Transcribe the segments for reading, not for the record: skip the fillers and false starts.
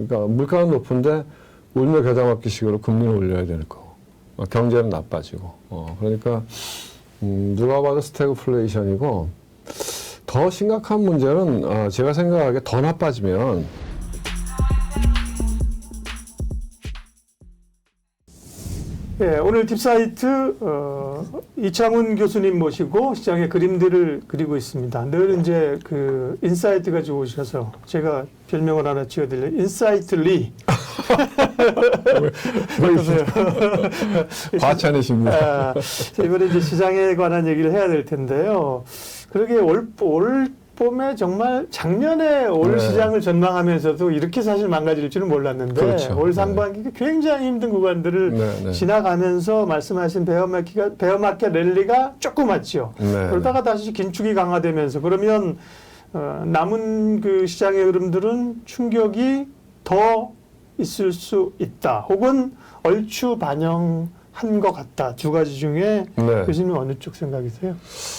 그러니까 물가는 높은데 울며 겨자 먹기식으로 금리를 올려야 되는 거고 경제는 나빠지고 그러니까 누가 봐도 스태그플레이션이고 더 심각한 문제는 제가 생각하기에 더 나빠지면 예, 오늘 딥사이트 이창훈 교수님 모시고 시장의 그림들을 그리고 있습니다. 늘 이제 그 인사이트가 좋으셔서 제가 별명을 하나 지어드려 인사이트 리. 어떠세요? 과찬이십니다. 이번에 이제 시장에 관한 얘기를 해야 될 텐데요. 그러게 올 봄에 정말 작년에 올 네. 시장을 전망하면서도 이렇게 사실 망가질 줄은 몰랐는데 그렇죠. 올 상반기 굉장히 힘든 구간들을 네. 지나가면서 말씀하신 베어마켓 랠리가 조금 왔죠. 네. 그러다가 다시 긴축이 강화되면서 그러면 남은 그 시장의 흐름들은 충격이 더 있을 수 있다. 혹은 얼추 반영한 것 같다. 두 가지 중에 네. 교수님 어느 쪽 생각이세요?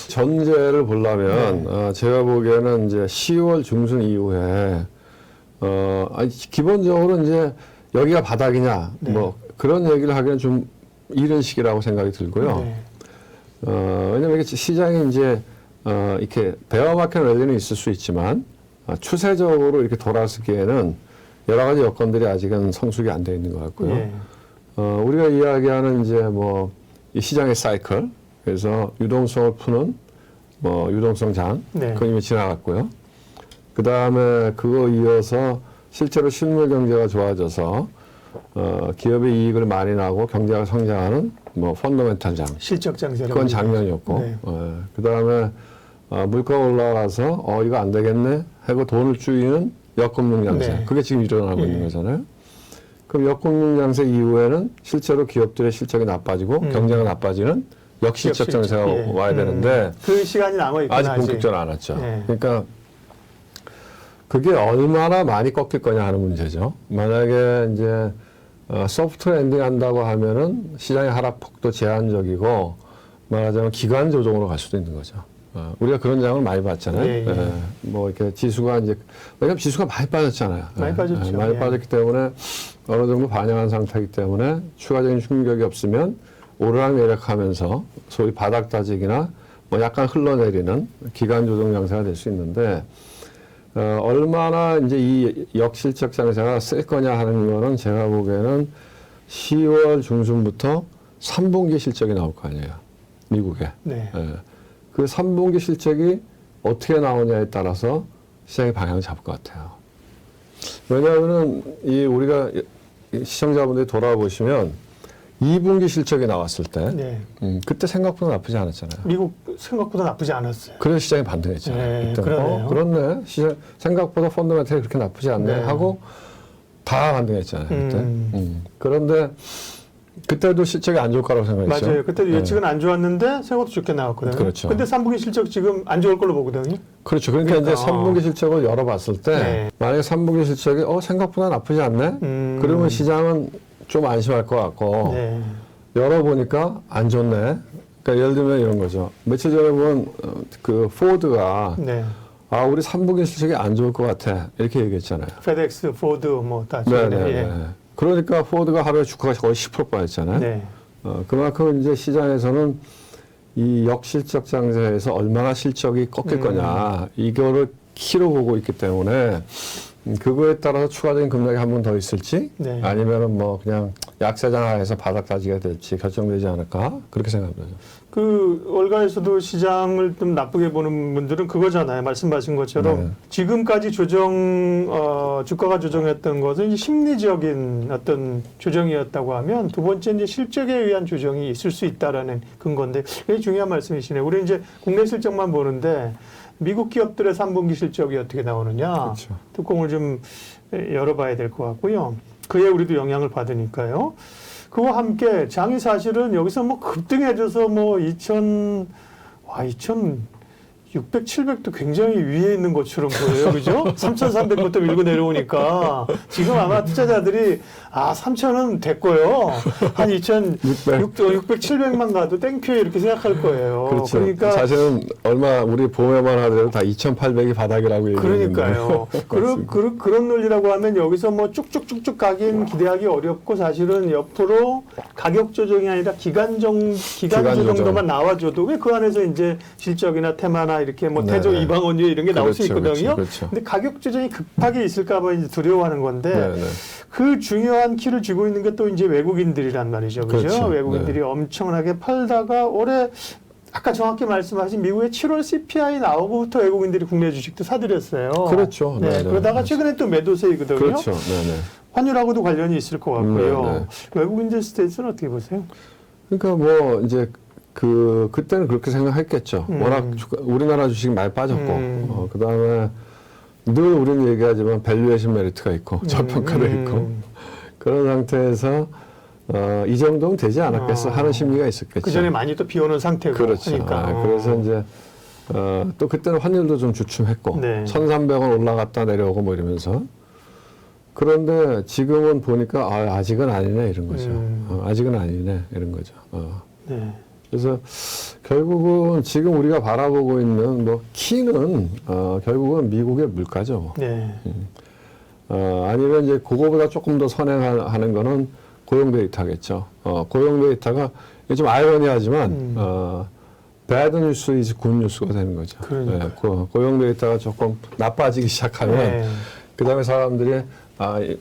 전제를 보려면 제가 보기에는 이제 10월 중순 이후에 기본적으로 이제 여기가 바닥이냐 네. 뭐 그런 얘기를 하기는 좀 이른 시기라고 생각이 들고요. 네. 왜냐면 이게 시장이 이제 이렇게 베어마켓 랠리는 있을 수 있지만 추세적으로 이렇게 돌아서기에는 여러 가지 여건들이 아직은 성숙이 안 돼 있는 것 같고요. 네. 우리가 이야기하는 이제 뭐 이 시장의 사이클, 그래서 유동성을 푸는 뭐 유동성 장, 네. 그건 이미 지나갔고요. 그 다음에 그거 이어서 실제로 실물 경제가 좋아져서 기업의 이익을 많이 나고 경제가 성장하는 뭐 펀더멘탈 장, 실적 장세라고. 그건 작년이었고, 네. 그 다음에 물가가 올라가서 이거 안 되겠네 하고 돈을 줄이는 역금융 장세, 네. 그게 지금 일어나고 네. 있는 거잖아요. 그럼 역금융 장세 이후에는 실제로 기업들의 실적이 나빠지고 경제가 나빠지는 역실적 장세가 예. 와야 되는데 그 시간이 남아있구나. 아직 본격적으로 안 왔죠. 네. 그러니까 그게 얼마나 많이 꺾일 거냐 하는 문제죠. 만약에 이제 소프트 랜딩 한다고 하면은 시장의 하락폭도 제한적이고 말하자면 기간 조정으로 갈 수도 있는 거죠. 우리가 그런 장을 많이 봤잖아요. 예, 예. 뭐 이렇게 지수가 이제 왜냐면 지수가 많이 빠졌잖아요. 많이 빠졌죠. 많이 예. 빠졌기 때문에 어느 정도 반영한 상태이기 때문에 추가적인 충격이 없으면 오르락내리락하면서 소위 바닥 다지기나 뭐 약간 흘러내리는 기간 조정 장세가 될 수 있는데 얼마나 이제 이 역실적 장세가 쓸 거냐 하는 거는 제가 보기에는 10월 중순부터 3분기 실적이 나올 거 아니에요. 미국에. 네. 그 3분기 실적이 어떻게 나오냐에 따라서 시장의 방향을 잡을 것 같아요. 왜냐하면은 우리가 시청자분들이 돌아보시면 2분기 실적이 나왔을 때 네. 그때 생각보다 나쁘지 않았잖아요. 미국 생각보다 나쁘지 않았어요. 그래서 시장이 반등했잖아요. 네, 그때 그러네요. 그렇네. 시장 생각보다 펀더멘털이 그렇게 나쁘지 않네 네. 하고 다 반등했잖아요. 그때. 그런데 그때도 실적이 안 좋을 거라고 생각했죠. 맞아요. 그때도 예측은 안 좋았는데 생각보다 좋게 나왔거든요. 그렇죠. 근데 3분기 실적 지금 안 좋을 걸로 보거든요. 그렇죠. 그러니까 이제 3분기 실적을 열어봤을 때 네. 만약에 3분기 실적이 생각보다 나쁘지 않네. 그러면 시장은 좀 안심할 것 같고 네. 열어보니까 안 좋네. 그러니까 예를 들면 이런 거죠. 며칠 전에 본 그 포드가 네. 우리 3분기 실적이 안 좋을 것 같아 이렇게 얘기했잖아요. 페덱스, 포드 뭐 다 네네. 예. 그러니까 포드가 하루에 주가가 거의 10% 빠졌잖아요. 네. 그만큼 이제 시장에서는 이 역실적 장세에서 얼마나 실적이 꺾일 거냐 이거를 키로 보고 있기 때문에 그거에 따라서 추가적인 급락이 한 번 더 있을지 네. 아니면은 뭐 그냥 약세장 하에서 바닥 다지게 될지 결정되지 않을까 그렇게 생각합니다. 그 월가에서도 시장을 좀 나쁘게 보는 분들은 그거잖아요. 말씀하신 것처럼 네. 지금까지 주가가 조정했던 것은 이제 심리적인 어떤 조정이었다고 하면 두 번째 이제 실적에 의한 조정이 있을 수 있다라는 근거인데 굉장히 중요한 말씀이시네요. 우리 이제 국내 실적만 보는데 미국 기업들의 3분기 실적이 어떻게 나오느냐 그렇죠. 뚜껑을 좀 열어봐야 될 것 같고요. 그에 우리도 영향을 받으니까요. 그와 함께 장이 사실은 여기서 뭐 급등해져서 뭐 2000 600, 700도 굉장히 위에 있는 것처럼 보여요. 그죠? 3,300부터 밀고 내려오니까 지금 아마 투자자들이 3,000은 됐고요. 한 2,600, 700만 가도 땡큐 이렇게 생각할 거예요. 그렇죠. 그러니까 사실은 얼마 우리 보험에만 하더라도 다 2,800이 바닥이라고 얘기했는데. 그러니까요. 그런 논리라고 하면 여기서 뭐 쭉쭉쭉쭉 가긴 기대하기 어렵고 사실은 옆으로 가격 조정이 아니라 기간 조정. 정도만 나와줘도 왜 그 안에서 이제 실적이나 테마나 이렇게 뭐 네. 태조 이방원유 이런 게 나올 수 그렇죠, 있거든요. 그렇죠. 근데 가격 조정이 급하게 있을까봐 이제 두려워하는 건데 네. 그 중요한 키를 쥐고 있는 게 또 이제 외국인들이란 말이죠. 그죠? 그렇죠. 외국인들이 네. 엄청나게 팔다가 올해 아까 정확히 말씀하신 미국의 7월 CPI 나오고부터 외국인들이 국내 주식도 사들였어요. 그렇죠. 네, 네, 그러다가 네. 최근에 또 매도세이거든요. 그렇죠. 네네. 환율하고도 관련이 있을 것 같고요. 네, 네. 외국인들 스테이스는 어떻게 보세요? 그러니까 뭐 이제 그때는 그렇게 생각했겠죠. 워낙 우리나라 주식이 많이 빠졌고, 그 다음에 늘 우리는 얘기하지만 밸류에이션 메리트가 있고 저평가도 있고 그런 상태에서 이 정도면 되지 않았겠어 하는 심리가 있었겠죠. 그 전에 많이 또 비오는 상태고 그렇죠. 하니까. 그래서 이제 또 그때는 환율도 좀 주춤했고 네. 1,300원 올라갔다 내려오고 뭐 이러면서 그런데 지금은 보니까 아직은 아니네 이런 거죠. 아직은 아니네 이런 거죠. 네. 그래서 결국은 지금 우리가 바라보고 있는 뭐 키는 결국은 미국의 물가죠. 네. 아니면 이제 그거보다 조금 더 선행하는 거는 고용 데이터겠죠. 고용 데이터가 이게 좀 아이러니하지만 bad news is good news가 되는 거죠. 그러니까요. 네, 고용 데이터가 조금 나빠지기 시작하면 네. 그다음에 사람들이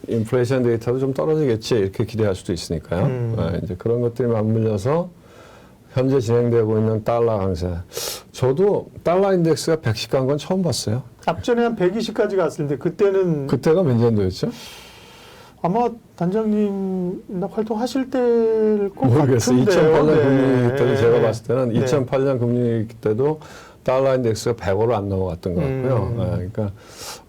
인플레이션 데이터도 좀 떨어지겠지 이렇게 기대할 수도 있으니까요. 이제 그런 것들이 맞물려서 현재 진행되고 있는 달러 강세. 저도 달러 인덱스가 110 간 건 처음 봤어요. 앞전에 한 120까지 갔을 때 그때는 그때가 몇 년도였죠? 아마 단장님 활동하실 때일 것 모르겠어요. 같은데요. 2008년 네. 금융위기 때도 제가 봤을 때는 네. 2008년 금융위기 때도 달러 인덱스가 100으로 안 넘어갔던 것 같고요. 그러니까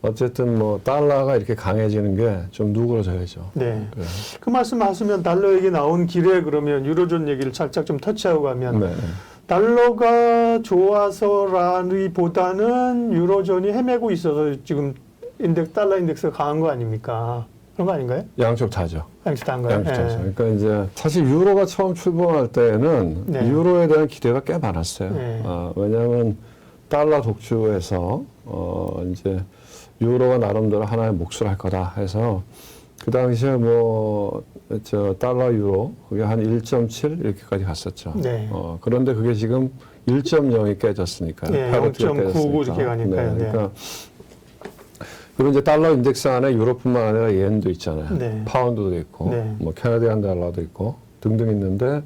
어쨌든 뭐 달러가 이렇게 강해지는 게 좀 누그러져야죠. 네. 그래요. 그 말씀하시면 달러 얘기 나온 길에 그러면 유로존 얘기를 살짝 좀 터치하고 가면 네. 달러가 좋아서라기보다는 유로존이 헤매고 있어서 지금 달러 인덱스가 강한 거 아닙니까? 그런 거 아닌가요? 양쪽 다죠. 양쪽 다한 거예요? 양쪽 다죠. 네. 그러니까 이제 사실 유로가 처음 출범할 때는 네. 유로에 대한 기대가 꽤 많았어요. 네. 왜냐하면 달러 독주에서 이제 유로가 나름대로 하나의 몫을 할 거다 해서 그 당시에 뭐 달러 유로 그게 한 1.7 이렇게까지 갔었죠. 네. 그런데 그게 지금 1.0이 깨졌으니까요. 네, 0.99 이렇게 가니까요. 네. 그러니까 그리고 이제 달러 인덱스 안에 유로뿐만 아니라 엔도 있잖아요. 네. 파운드도 있고, 네. 뭐 캐나디안 달러도 있고 등등 있는데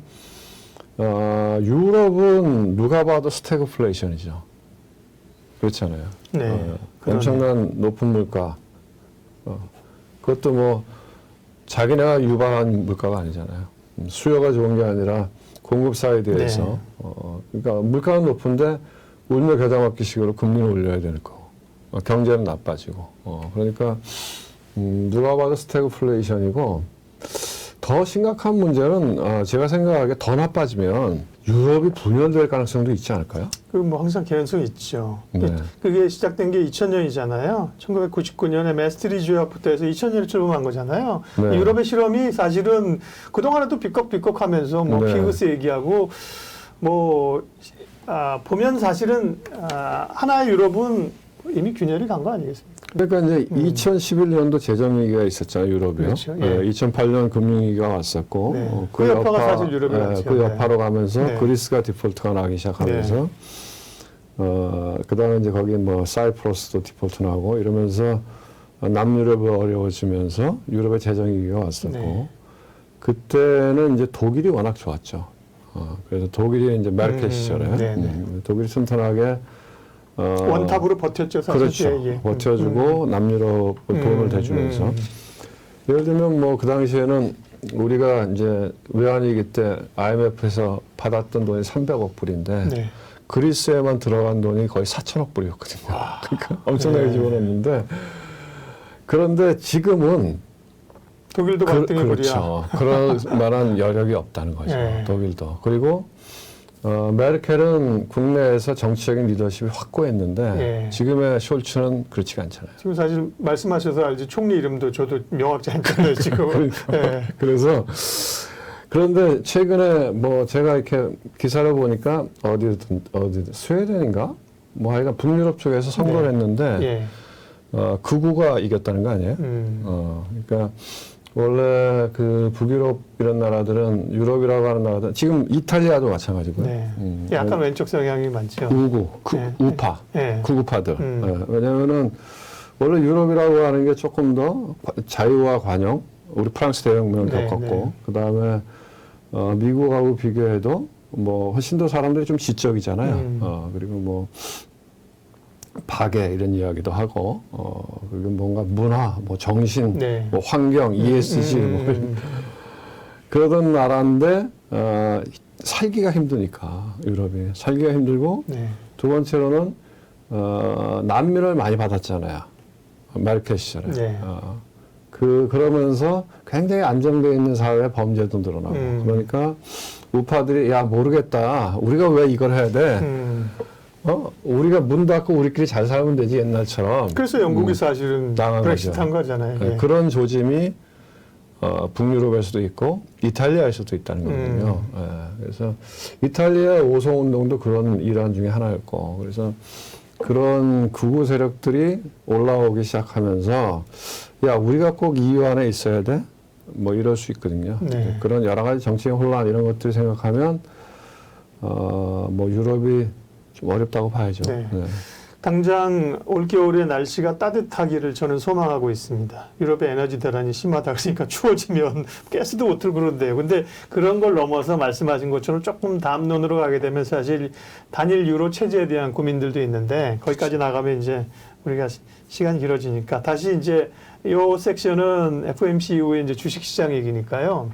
유럽은 누가 봐도 스태그플레이션이죠. 그렇잖아요. 네. 엄청난 높은 물가. 그것도 뭐 자기네가 유발한 물가가 아니잖아요. 수요가 좋은 게 아니라 공급 사이드에서 네. 그러니까 물가는 높은데 울며 겨자 먹기식으로 금리를 올려야 되는 거고 경제는 나빠지고 그러니까 누가 봐도 스태그플레이션이고 더 심각한 문제는 제가 생각하기에 더 나빠지면 유럽이 분열될 가능성도 있지 않을까요? 그 뭐 항상 개연성이 있죠. 네. 그게 시작된 게 2000년이잖아요. 1999년에 메스트리지 요약부터 해서 2000년에 출범한 거잖아요. 네. 유럽의 실험이 사실은 그동안에도 삐걱삐걱하면서 뭐 네. 피그스 얘기하고 뭐 보면 사실은 하나의 유럽은 이미 균열이 간 거 아니겠습니까? 그러니까 이제 2011년도 재정위기가 있었잖아요, 유럽이요. 그렇죠. 예. 2008년 금융위기가 왔었고, 네. 그 여파가 사실 유럽에 왔죠. 그 여파로 가면서 네. 그리스가 디폴트가 나기 시작하면서, 그 다음에 이제 거기 뭐 사이프러스도 디폴트 나고 이러면서 남유럽이 어려워지면서 유럽의 재정위기가 왔었고, 네. 그때는 이제 독일이 워낙 좋았죠. 그래서 독일이 이제 메르켈 시절에 네네. 독일이 튼튼하게 원탑으로 버텼죠, 사실. 그렇죠. 예. 버텨주고 남유럽 돈을 대주면서 예를 들면 뭐 그 당시에는 우리가 이제 외환위기 때 IMF에서 받았던 돈이 300억 불인데 네. 그리스에만 들어간 돈이 거의 4천억 불이었거든요. 그러니까 엄청나게 집어넣는데 그런데 지금은 독일도 갈등이 불이야. 그렇죠. 그럴 만한 여력이 없다는 거죠. 네. 독일도. 그리고 메르켈은 국내에서 정치적인 리더십이 확고했는데 예. 지금의 숄츠는 그렇지가 않잖아요. 지금 사실 말씀하셔서 알지 총리 이름도 저도 명확지 않잖아요 지금. 예. 그래서 그런데 최근에 뭐 제가 이렇게 기사를 보니까 어디 스웨덴인가 뭐 하여간 북유럽 쪽에서 선거를 네. 했는데 예. 극우가 이겼다는 거 아니에요? 그러니까 원래 그 북유럽 이런 나라들은 유럽이라고 하는 나라들 지금 이탈리아도 마찬가지고요. 네. 약간 왼쪽 성향이 많죠. 우구, 네. 우파, 네. 극우파들. 왜냐하면은 원래 유럽이라고 하는 게 조금 더 자유와 관용, 우리 프랑스 대혁명을 네, 겪었고, 네. 그 다음에 미국하고 비교해도 뭐 훨씬 더 사람들이 좀 지적이잖아요. 그리고 뭐 파괴 이런 이야기도 하고, 그리고 뭔가 문화, 뭐 정신, 네. 뭐 환경, ESG 뭐 그러던 나라인데 살기가 힘드니까 유럽이 살기가 힘들고 네. 두 번째로는 난민을 많이 받았잖아요. 메르켈 시절에. 네. 그러면서 굉장히 안정되어 있는 사회에 범죄도 늘어나고 그러니까 우파들이 야 모르겠다. 우리가 왜 이걸 해야 돼? 우리가 문 닫고 우리끼리 잘 살면 되지 옛날처럼. 그래서 영국이 사실은 당한 브렉시트한 거잖아요. 네, 예. 그런 조짐이 북유럽에서도 있고 이탈리아에서도 있다는 거거든요. 예, 그래서 이탈리아 오송 운동도 그런 일환 중에 하나였고, 그래서 그런 극우 세력들이 올라오기 시작하면서 야 우리가 꼭 EU 안에 있어야 돼? 뭐 이럴 수 있거든요. 네. 그런 여러 가지 정치적 혼란 이런 것들 생각하면 뭐 유럽이 좀 어렵다고 봐야죠. 네. 네. 당장 올겨울에 날씨가 따뜻하기를 저는 소망하고 있습니다. 유럽의 에너지 대란이 심하다 그러니까 추워지면 가스도 못 틀고 그런데요. 근데 그런 걸 넘어서 말씀하신 것처럼 조금 담론으로 가게 되면 사실 단일 유로 체제에 대한 고민들도 있는데 거기까지 나가면 이제 우리가 시간이 길어지니까 다시 이제 이 섹션은 FOMC 이후에 이제 주식시장 얘기니까요.